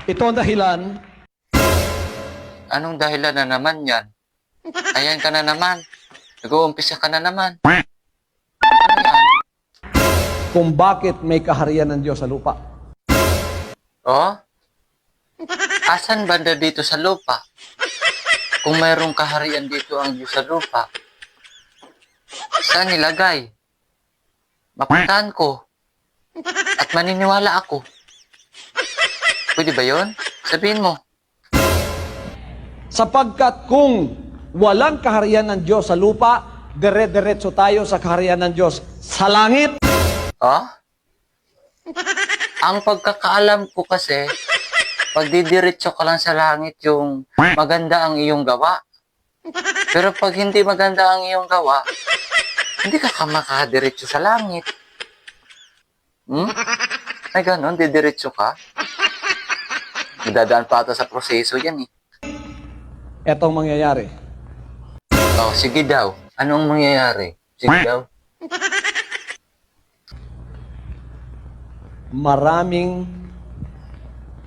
Ito ang dahilan. Anong dahilan na naman yan? Ayan ka na naman. Nag-uumpisa ka na naman. Ano yan? Kung bakit may kaharian ng Diyos sa lupa. Oh? Asan banda dito sa lupa? Kung mayroong kaharian dito ang Diyos sa lupa, saan nilagay? Mapuntahan ko. At maniniwala ako. Pwede ba yun? Sabihin mo. Sapagkat kung walang kaharian ng Diyos sa lupa, dire-diretso tayo sa kaharian ng Diyos sa langit. Oh? Ang pagkakaalam ko kasi, pag didiretso ka lang sa langit yung maganda ang iyong gawa. Pero pag hindi maganda ang iyong gawa, hindi ka makadiretso sa langit. Ay ganon, didiretso ka. Madadaan pa ata sa proseso yan eh. Etong mangyayari. Oh, sige daw. Anong mangyayari? Sige daw. Maraming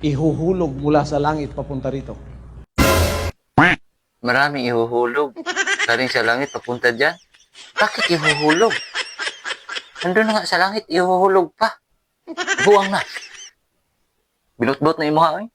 ihuhulog mula sa langit papunta rito. Maraming ihuhulog. Galing sa langit, papunta dyan. Bakit ihuhulog? Nandun na nga sa langit, ihuhulog pa. Buwang na. Bilot-bot na imuha eh.